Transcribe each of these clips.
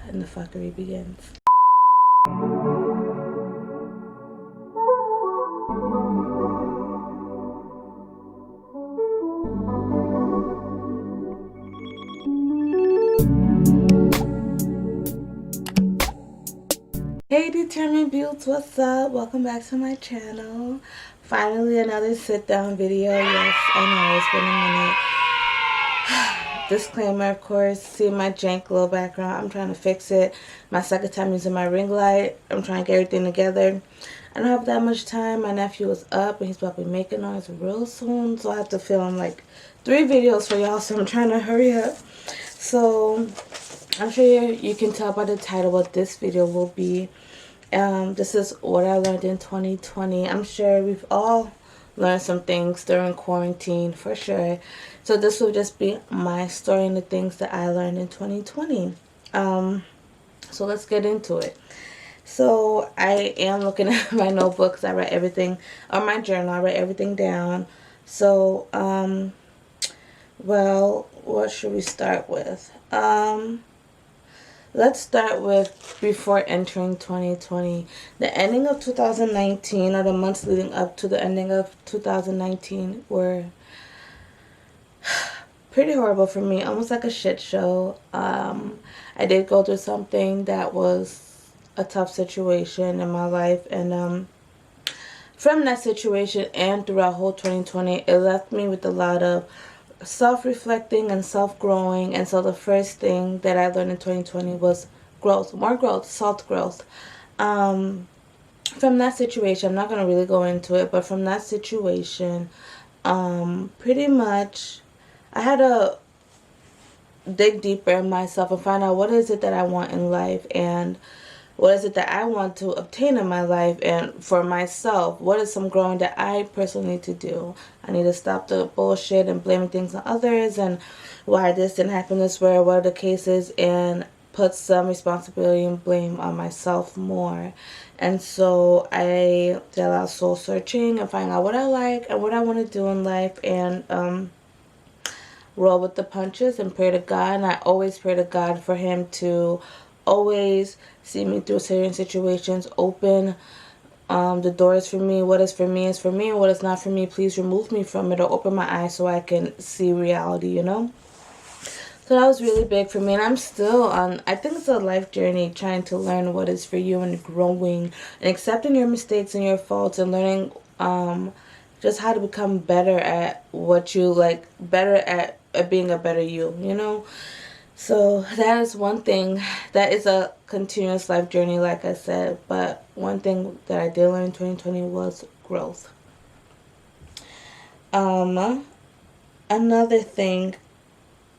And the fuckery begins. Hey Determined Builds, what's up? Welcome back to my channel. Finally another sit down video. Yes, I know it's been a minute. Disclaimer, of course, see my jank little background. I'm trying to fix it. My second time using my ring light. I'm trying to get everything together. I don't have that much time. My nephew is up and he's probably making noise real soon. So I have to film like 3 videos for y'all. So I'm trying to hurry up. So I'm sure you can tell by the title what this video will be. This is what I learned in 2020. I'm sure we've all learned some things during quarantine, for sure. So this will just be my story and the things that I learned in 2020. So let's get into it. So I am looking at my notebooks. I write everything, or my journal. I write everything down. So, well, what should we start with? Let's start with before entering 2020. The ending of 2019, or the months leading up to the ending of 2019, were pretty horrible for me. Almost like a shit show. I did go through something that was a tough situation in my life. And from that situation and throughout whole 2020, it left me with a lot of self-reflecting and self-growing. And so the first thing that I learned in 2020 was growth, more growth, self growth. From that situation, I'm not going to really go into it, but from that situation, pretty much I had to dig deeper in myself and find out what is it that I want in life, and what is it that I want to obtain in my life, and for myself, what is some growing that I personally need to do. I need to stop the bullshit and blaming things on others and why this didn't happen this way or what are the cases, and put some responsibility and blame on myself more. And so I did a lot of soul searching and finding out what I like and what I want to do in life, and roll with the punches and pray to God. And I always pray to God for Him to always see me through certain situations, open the doors for me. What is for me is for me, and what is not for me, please remove me from it, or open my eyes so I can see reality, you know? So that was really big for me, and I'm still on, I think it's a life journey, trying to learn what is for you and growing and accepting your mistakes and your faults, and learning just how to become better at what you like, better at being a better you know? So that is one thing. That is a continuous life journey, like I said. But one thing that I did learn in 2020 was growth. Another thing,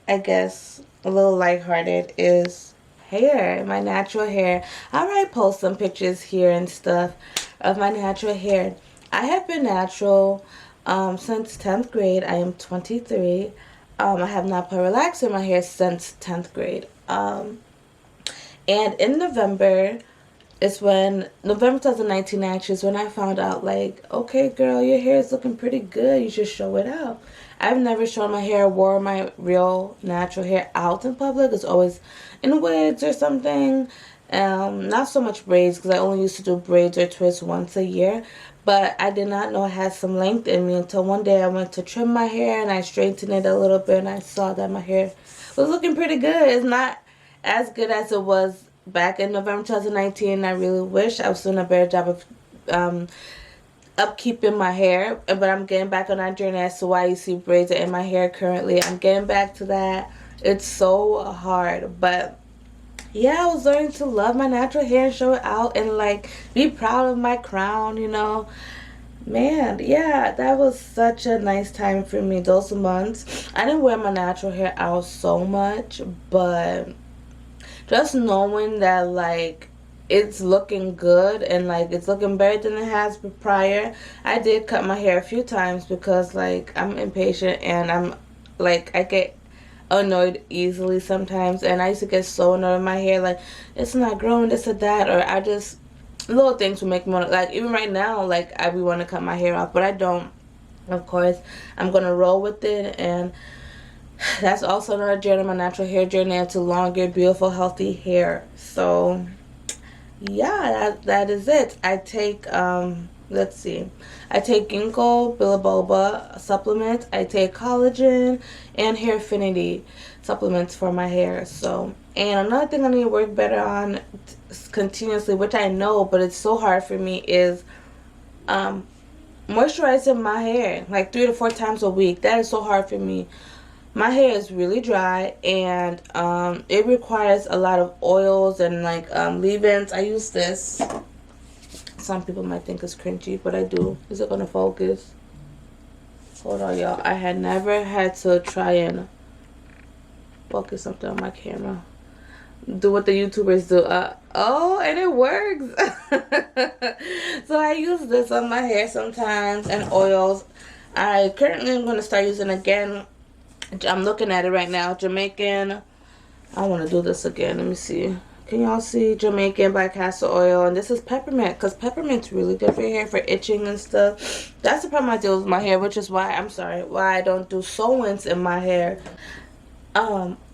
I guess, a little lighthearted, is hair. My natural hair. I might post some pictures here and stuff of my natural hair. I have been natural since 10th grade. I am 23. I have not put relaxer in my hair since 10th grade. And in November, November 2019 actually is when I found out, like, okay, girl, your hair is looking pretty good. You should show it out. I've never shown my hair, wore my real natural hair out in public. It's always in wigs or something. Not so much braids, because I only used to do braids or twists once a year. But I did not know I had some length in me until one day I went to trim my hair and I straightened it a little bit, and I saw that my hair was looking pretty good. It's not as good as it was back in November 2019. I really wish I was doing a better job of upkeeping my hair. But I'm getting back on that journey as to why you see braids in my hair currently. I'm getting back to that. It's so hard, but yeah, I was learning to love my natural hair and show it out and like be proud of my crown, you know. Man, yeah, that was such a nice time for me, those months. I didn't wear my natural hair out so much, but just knowing that like it's looking good and like it's looking better than it has been prior. I did cut my hair a few times because like I'm impatient and I'm like, I get annoyed easily sometimes, and I used to get so annoyed with my hair, like it's not growing, this or that, or I just little things will make me want to, like, even right now, like, I be want to cut my hair off, but I don't. Of course, I'm going to roll with it, and that's also another journey, my natural hair journey into longer, beautiful, healthy hair. So, yeah, that is it. I take, let's see, I take ginkgo biloba supplements, I take collagen and hair affinity supplements for my hair. So, and another thing I need to work better on continuously, which I know, but it's so hard for me, is um moisturizing my hair like 3 to 4 times a week. That is so hard for me. My hair is really dry, and it requires a lot of oils and like leave-ins. I use this. Some people might think it's cringy, but I do. Is it gonna focus? Hold on, y'all. I had never had to try and focus something on my camera. Do what the YouTubers do. Oh, and it works. So I use this on my hair sometimes, and oils. I currently am going to start using again. I'm looking at it right now. Jamaican. I want to do this again. Let me see. Can y'all see Jamaican black castor oil? And this is peppermint, because peppermint's really good for your hair, for itching and stuff. That's the problem I deal with my hair, which is why, I'm sorry, why I don't do sew-ins in my hair.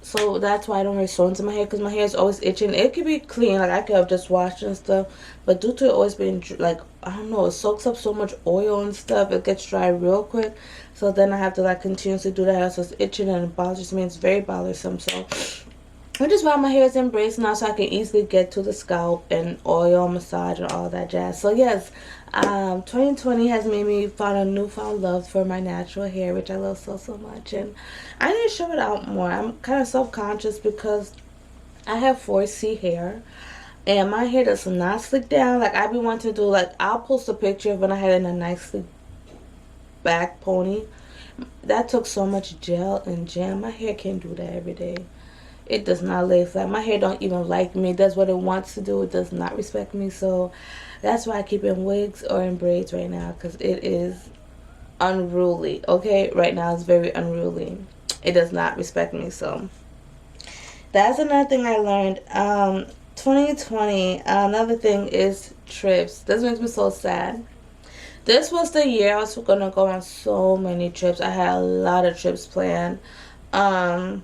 So that's why I don't wear sew-ins in my hair, because my hair is always itching. It could be clean, like I could have just washed and stuff, but due to it always being like, I don't know, it soaks up so much oil and stuff, it gets dry real quick. So then I have to like continuously do that, so it's itching and it bothers me. It's very bothersome. So which is why my hair is embraced now, so I can easily get to the scalp and oil massage and all that jazz. So yes, 2020 has made me find a newfound love for my natural hair, which I love so much, and I need to show it out more. I'm kind of self-conscious because I have 4C hair, and my hair does not slick down. Like I be wanting to do, like I'll post a picture of when I had it in a nicely back pony. That took so much gel and jam. My hair can't do that every day. It does not lay flat. My hair don't even like me. It does what it wants to do. It does not respect me. So that's why I keep it in wigs or in braids right now, because it is unruly. Okay, right now it's very unruly. It does not respect me. So that's another thing I learned. 2020. Another thing is trips. This makes me so sad. This was the year I was gonna go on so many trips. I had a lot of trips planned. Um,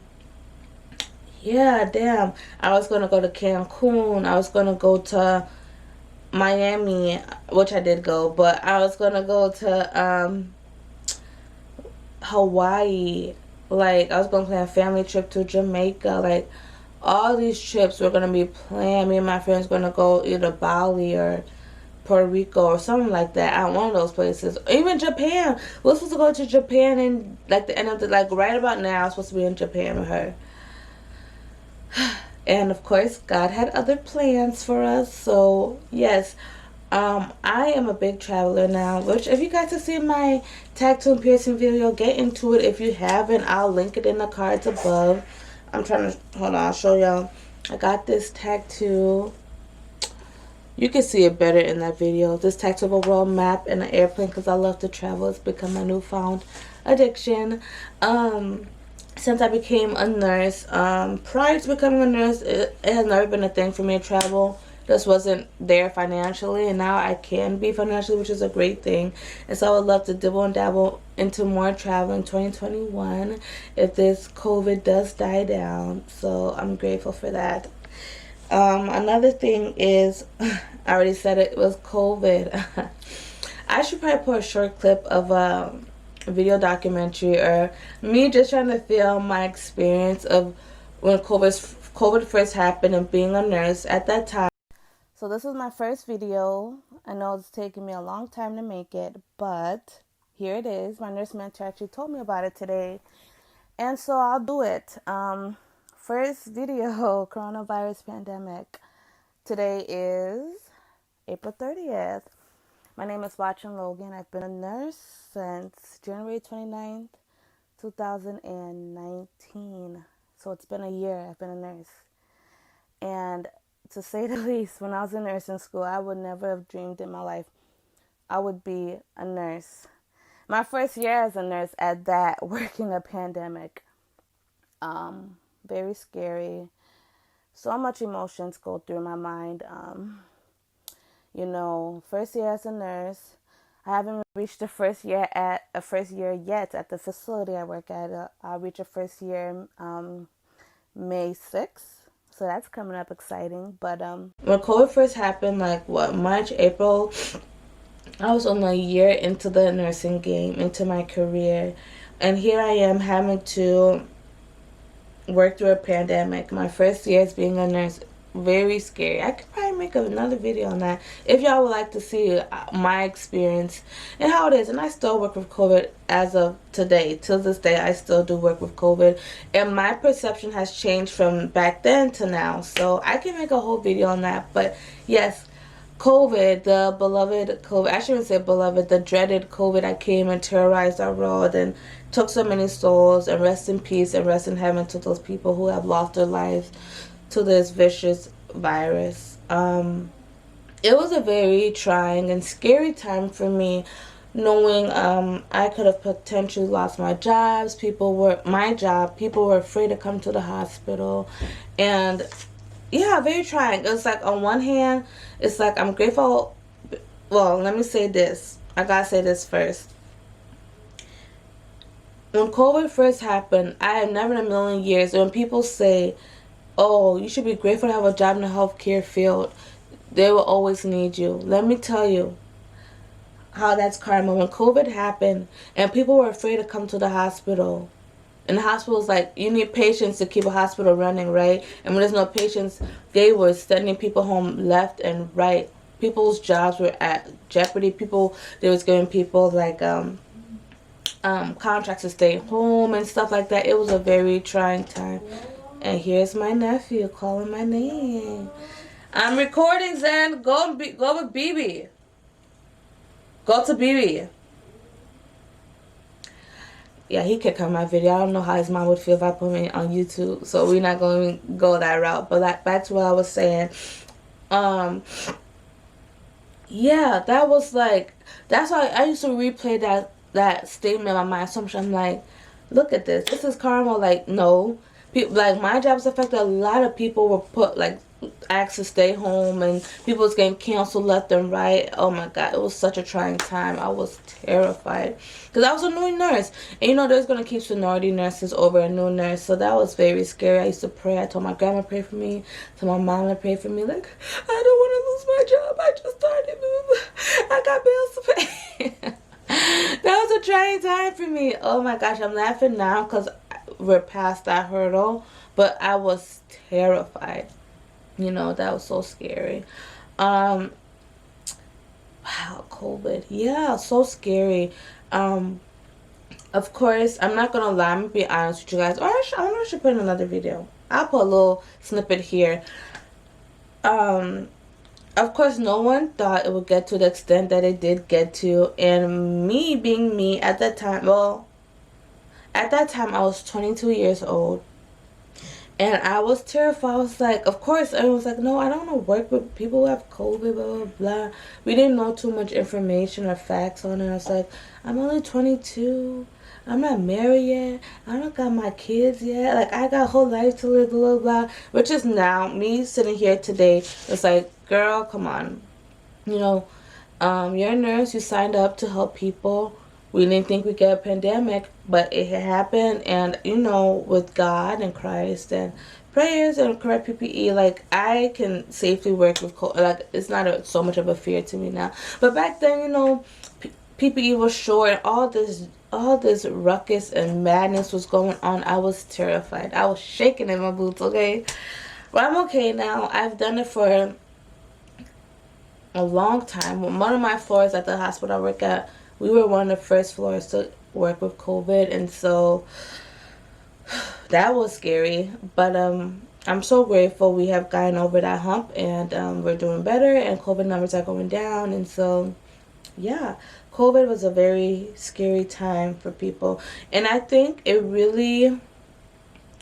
yeah, damn. I was gonna go to Cancun. I was gonna go to Miami, which I did go, but I was gonna go to Hawaii. Like I was gonna plan a family trip to Jamaica. Like all these trips were gonna be planned. Me and my friends gonna go either Bali or Puerto Rico or something like that. Out one of those places. Even Japan. We're supposed to go to Japan in like the end of the, like right about now. I was supposed to be in Japan with her. And of course, God had other plans for us. So yes, I am a big traveler now. Which, if you guys have seen my tattoo and piercing video, get into it. If you haven't, I'll link it in the cards above. I'm trying to hold on. I'll show y'all. I got this tattoo. You can see it better in that video. This tattoo of a world map and an airplane, because I love to travel. It's become my newfound addiction. Since I became a nurse, prior to becoming a nurse, it has never been a thing for me to travel. Just wasn't there financially, and now I can be financially, which is a great thing. And so I would love to dibble and dabble into more travel in 2021 if this COVID does die down. So I'm grateful for that. Another thing is, I already said it was COVID. I should probably put a short clip of a video documentary, or me just trying to film my experience of when COVID first happened and being a nurse at that time. So this is my first video. I know it's taken me a long time to make it, but here it is. My nurse mentor actually told me about it today, and so I'll do it. First video, coronavirus pandemic. Today is April 30th. My name is Watson Logan. I've been a nurse since January 29th, 2019. So it's been a year I've been a nurse. And to say the least, when I was in nursing school, I would never have dreamed in my life I would be a nurse. My first year as a nurse at that, working a pandemic. Very scary. So much emotions go through my mind. first year as a nurse. I haven't reached the first year yet at the facility I work at. I'll reach a first year May 6th. So that's coming up exciting. But when COVID first happened, like what, March, April, I was only a year into the nursing game, into my career. And here I am having to work through a pandemic. My first year as being a nurse, very scary. I could probably make another video on that if y'all would like to see my experience and how it is. And I still work with COVID as of today. Till this day, I still do work with COVID. And my perception has changed from back then to now. So I can make a whole video on that. But yes, COVID, the beloved COVID, I shouldn't say beloved, the dreaded COVID that came and terrorized our world and took so many souls, and rest in peace and rest in heaven to those people who have lost their lives to this vicious virus. It was a very trying and scary time for me, knowing I could have potentially lost my jobs. People were afraid to come to the hospital, and yeah, very trying. It's like on one hand, it's like I'm grateful. Well, let me say this. I gotta say this first. When COVID first happened, I have never in a million years, when people say, oh, you should be grateful to have a job in the healthcare field, they will always need you. Let me tell you how that's karma. When COVID happened and people were afraid to come to the hospital, and the hospital was like, you need patients to keep a hospital running, right? And when there's no patients, they were sending people home left and right. People's jobs were at jeopardy. They was giving people like contracts to stay home and stuff like that. It was a very trying time. And here's my nephew calling my name. I'm recording, Zen. Go with BB. Go to BB. Yeah, he could come my video. I don't know how his mom would feel if I put me on YouTube. So we're not going to go that route. But back to what I was saying. Yeah, that was like, that's why I used to replay that statement in my mind so much. I'm like, look at this. This is karma. Like, no. People, like, my job's affected. A lot of people were put, like, asked to stay home, and people was getting canceled left and right. Oh my God, it was such a trying time. I was terrified because I was a new nurse, and there's gonna keep seniority nurses over a new nurse, so that was very scary. I used to pray. I told my grandma to pray for me, told my mom to pray for me. Like, I don't want to lose my job. I just started. I got bills to pay. That was a trying time for me. Oh my gosh, I'm laughing now because we're past that hurdle, but I was terrified. That was so scary. Wow, COVID. Yeah, so scary. Of course, I'm not gonna lie. I'm gonna be honest with you guys. Or I should put in another video. I'll put a little snippet here. Of course, no one thought it would get to the extent that it did get to. And me being me at that time, at that time I was 22 years old. And I was terrified. I was like, of course, I was like, no, I don't want to work with people who have COVID, blah, blah, blah. We didn't know too much information or facts on it. I was like, I'm only 22. I'm not married yet. I don't got my kids yet. Like, I got a whole life to live, blah, blah, blah. Which is now, me sitting here today, it's like, girl, come on. You're a nurse. You signed up to help people. We didn't think we'd get a pandemic, but it had happened. And, with God and Christ and prayers and correct PPE, like, I can safely work with COVID. Like, it's not so much of a fear to me now. But back then, PPE was short and all this ruckus and madness was going on. I was terrified. I was shaking in my boots, okay? But I'm okay now. I've done it for a long time. One of my floors at the hospital I work at, we were one of the first floors to work with COVID, and so that was scary. But I'm so grateful we have gotten over that hump, and we're doing better, and COVID numbers are going down. And so, yeah, COVID was a very scary time for people, and I think it really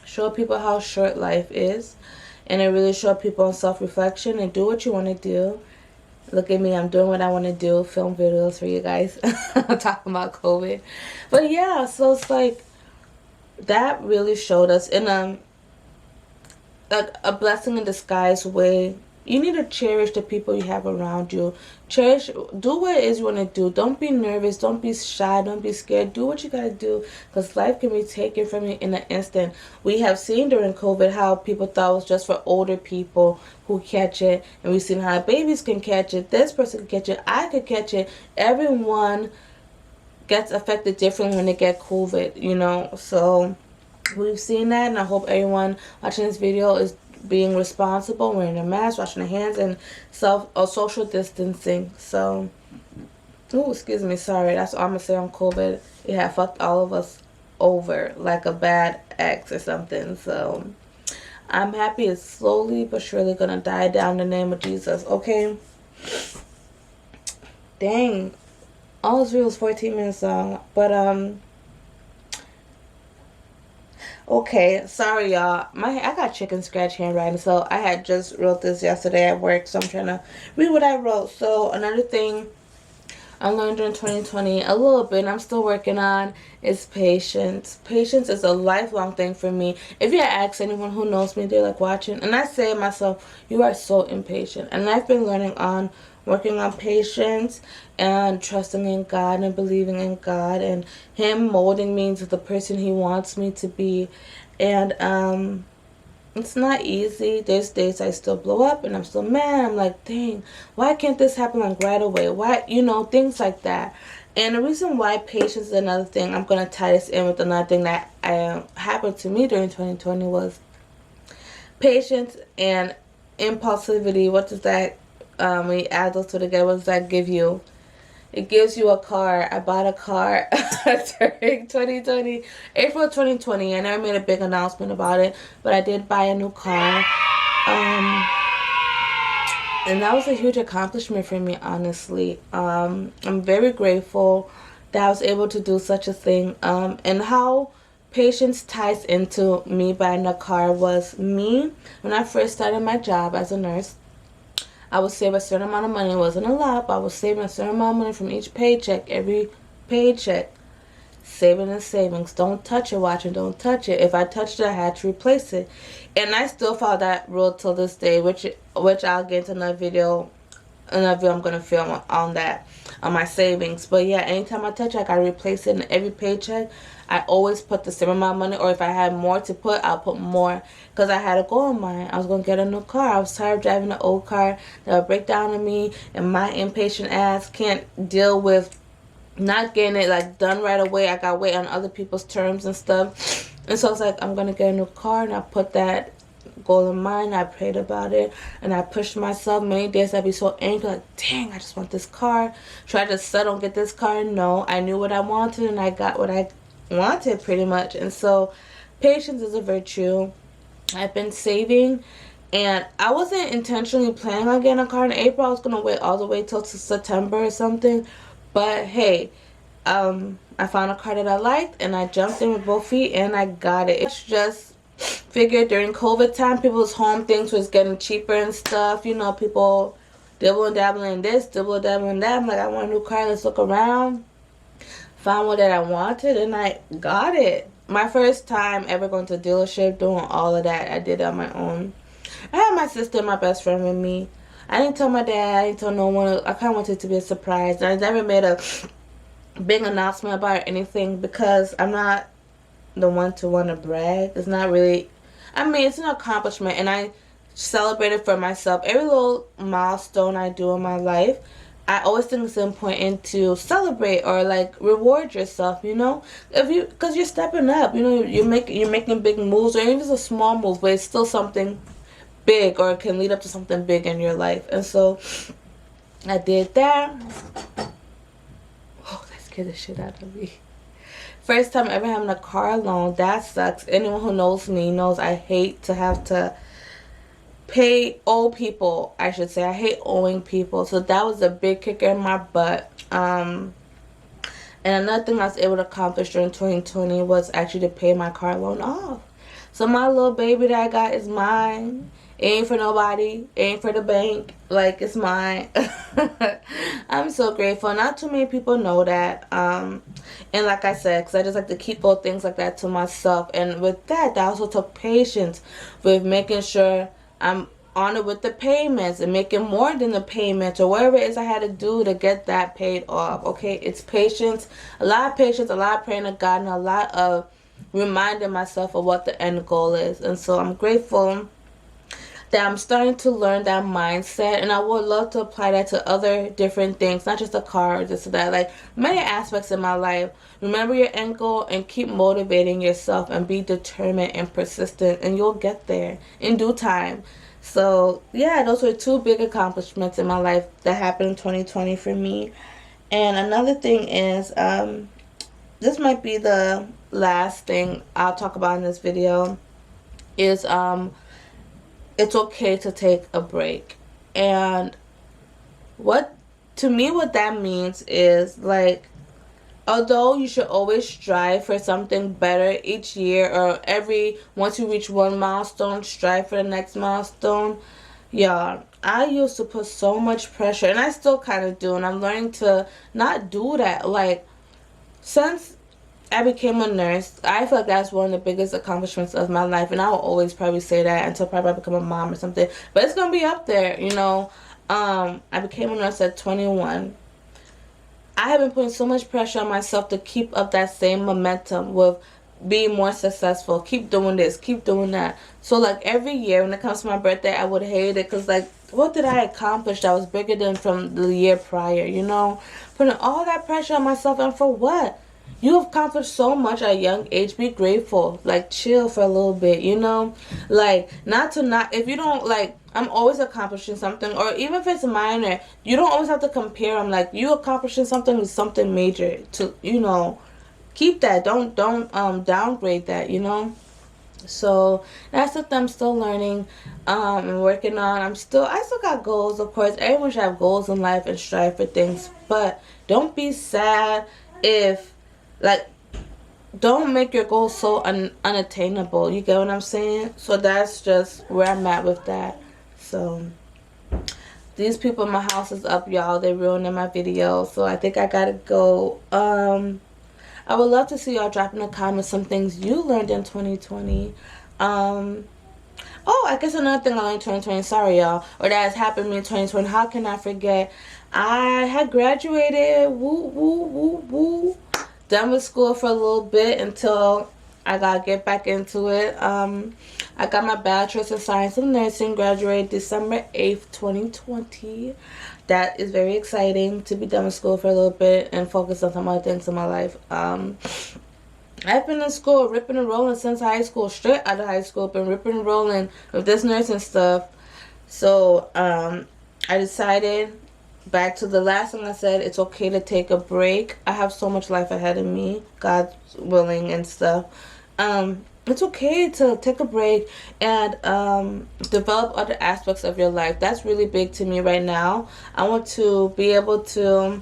showed people how short life is, and it really showed people self-reflection and do what you want to do. Look at me, I'm doing what I want to do, film videos for you guys. I'm talking about COVID. But yeah, so it's like, that really showed us in like a blessing in disguise way you need to cherish the people you have around you. Cherish, do what it is you want to do. Don't be nervous. Don't be shy. Don't be scared. Do what you got to do, because life can be taken from you in an instant. We have seen during COVID how people thought it was just for older people who catch it, and we've seen how babies can catch it. This person can catch it. I could catch it. Everyone gets affected differently when they get COVID, you know. So we've seen that, and I hope everyone watching this video is being responsible, wearing a mask, washing their hands, and social distancing. So, oh, excuse me, sorry, that's all I'm gonna say on COVID. It had fucked all of us over like a bad ex or something. So I'm happy it's slowly but surely gonna die down in the name of Jesus. Okay. Dang. All this video is 14 minutes long, but okay, sorry y'all. I got chicken scratch handwriting, so I had just wrote this yesterday at work, so I'm trying to read what I wrote. So another thing I learned during 2020, a little bit, and I'm still working on, is patience. Patience is a lifelong thing for me. If you ask anyone who knows me, they're like watching, and I say to myself, you are so impatient. And I've been working on patience and trusting in God and believing in God and Him molding me into the person He wants me to be. And it's not easy. There's days I still blow up and I'm still mad. I'm like, dang, why can't this happen like right away? Why, you know, things like that. And the reason why patience is another thing, I'm going to tie this in with another thing that happened to me during 2020, was patience and impulsivity. What does that, when you add those two together, what does that give you? It gives you a car. I bought a car during 2020, April 2020. I never made a big announcement about it, but I did buy a new car. And that was a huge accomplishment for me, honestly. I'm very grateful that I was able to do such a thing. And how patience ties into me buying a car was me, when I first started my job as a nurse, I would save a certain amount of money. It wasn't a lot, but I was saving a certain amount of money from each paycheck, every paycheck. Saving and savings. Don't touch your watch and don't touch it. If I touched it, I had to replace it. And I still follow that rule till this day, which I'll get into another video I'm going to film on that, on my savings. But yeah, anytime I touch it, I got to replace it. In every paycheck, I always put the same amount of money, or if I had more to put, I'll put more, because I had a goal in mind. I was going to get a new car. I was tired of driving an old car that would break down on me, and my impatient ass can't deal with not getting it like done right away. I got to wait on other people's terms and stuff. And so I was like, I'm going to get a new car, and I put that goal in mind. I prayed about it, and I pushed myself. Many days I'd be so angry, like, dang, I just want this car. Tried to settle and get this car. No, I knew what I wanted, and I got what I wanted, pretty much. And so patience is a virtue. I've been saving, and I wasn't intentionally planning on getting a car in April. I was gonna wait all the way till September or something, but hey, I found a car that I liked, and I jumped in with both feet, and I got it. It's just figured during COVID time, people's home things was getting cheaper and stuff, you know, people dibble and dabbling in this, dibble and dabbling in that. I'm like, I want a new car, let's look around. Found one that I wanted, and I got it. My first time ever going to a dealership, doing all of that, I did it on my own. I had my sister and my best friend with me. I didn't tell my dad, I didn't tell no one. I kind of wanted it to be a surprise. I never made a big announcement about anything, because I'm not the one to want to brag. It's not really, I mean, it's an accomplishment, and I celebrate it for myself. Every little milestone I do in my life, I always think it's important to celebrate or like reward yourself, you know, because you're stepping up, you know, you're making big moves, or even if it's a small move, but it's still something big, or it can lead up to something big in your life. And so I did that. Oh, that scared the shit out of me. First time ever having a car loan. That sucks. Anyone who knows me knows I hate to have to owe people, I should say. I hate owing people. So that was a big kicker in my butt. And another thing I was able to accomplish during 2020 was actually to pay my car loan off. So my little baby that I got is mine. It ain't for nobody. It ain't for the bank. Like, it's mine. I'm so grateful. Not too many people know that. And like I said, because I just like to keep little things like that to myself. And with that, that also took patience with making sure I'm on it with the payments and making more than the payments or whatever it is I had to do to get that paid off. Okay, it's patience, a lot of patience, a lot of praying to God, and a lot of reminding myself of what the end goal is. And so I'm grateful that I'm starting to learn that mindset, and I would love to apply that to other different things, not just a car or this or that, like many aspects in my life. Remember your end goal and keep motivating yourself and be determined and persistent, and you'll get there in due time. So yeah, those were two big accomplishments in my life that happened in 2020 for me. And another thing is, this might be the last thing I'll talk about in this video, is it's okay to take a break. And what to me what that means is, like, although you should always strive for something better each year, or once you reach one milestone, strive for the next milestone. Yeah, I used to put so much pressure, and I still kind of do, and I'm learning to not do that. Like, since I became a nurse, I feel like that's one of the biggest accomplishments of my life, and I will always probably say that until probably I become a mom or something. But it's gonna be up there, you know. I became a nurse at 21. I have been putting so much pressure on myself to keep up that same momentum with being more successful. Keep doing this, keep doing that. So like every year when it comes to my birthday, I would hate it because, like, what did I accomplish that was bigger than from the year prior, you know? Putting all that pressure on myself, and for what? You have accomplished so much at a young age. Be grateful. Like, chill for a little bit, you know? Like, if you don't, like, I'm always accomplishing something, or even if it's minor, you don't always have to compare them. Like, you accomplishing something with something major to, you know, keep that. Don't downgrade that, you know? So that's something I'm still learning and working on. I still got goals, of course. Everyone should have goals in life and strive for things, but don't be sad if, like, don't make your goals so unattainable. You get what I'm saying? So that's just where I'm at with that. So these people in my house is up, y'all. They're ruining my video, so I think I gotta go. I would love to see y'all drop in the comments some things you learned in 2020. Oh, I guess another thing I learned in 2020, sorry y'all, or that has happened to me in 2020, how can I forget? I had graduated, woo, woo, woo, woo. Done with school for a little bit until I gotta get back into it. I got my bachelor's in science and nursing, graduated December 8th, 2020. That is very exciting to be done with school for a little bit and focus on some other things in my life. I've been in school ripping and rolling since high school, straight out of high school, been ripping and rolling with this nursing stuff. So I decided, back to the last thing I said, it's okay to take a break. I have so much life ahead of me, God's willing and stuff. It's okay to take a break and develop other aspects of your life. That's really big to me right now. I want to be able to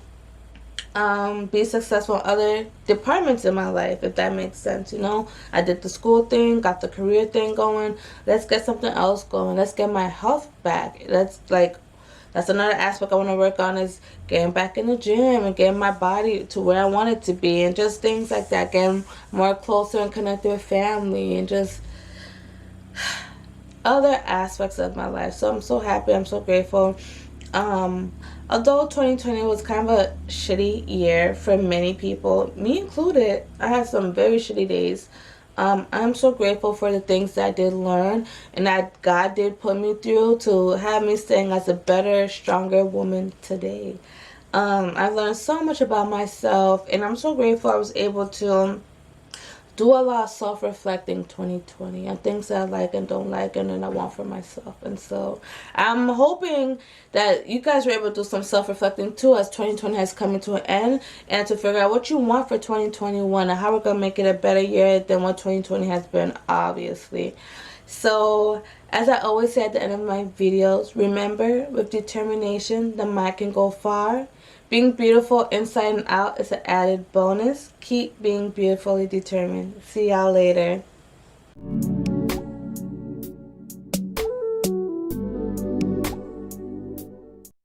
be successful in other departments in my life, if that makes sense, you know. I did the school thing, got the career thing going. Let's get something else going. Let's get my health back. That's another aspect I want to work on, is getting back in the gym and getting my body to where I want it to be, and just things like that, getting more closer and connected with family, and just other aspects of my life. So I'm so happy, I'm so grateful. Although 2020 was kind of a shitty year for many people, me included, I had some very shitty days. I'm so grateful for the things that I did learn and that God did put me through to have me staying as a better, stronger woman today. I've learned so much about myself, and I'm so grateful I was able to do a lot of self-reflecting 2020 on things that I like and don't like and then I want for myself. And so I'm hoping that you guys were able to do some self-reflecting too, as 2020 has come into an end, and to figure out what you want for 2021 and how we're going to make it a better year than what 2020 has been, obviously. So as I always say at the end of my videos, remember, with determination the mind can go far. Being beautiful inside and out is an added bonus. Keep being beautifully determined. See y'all later.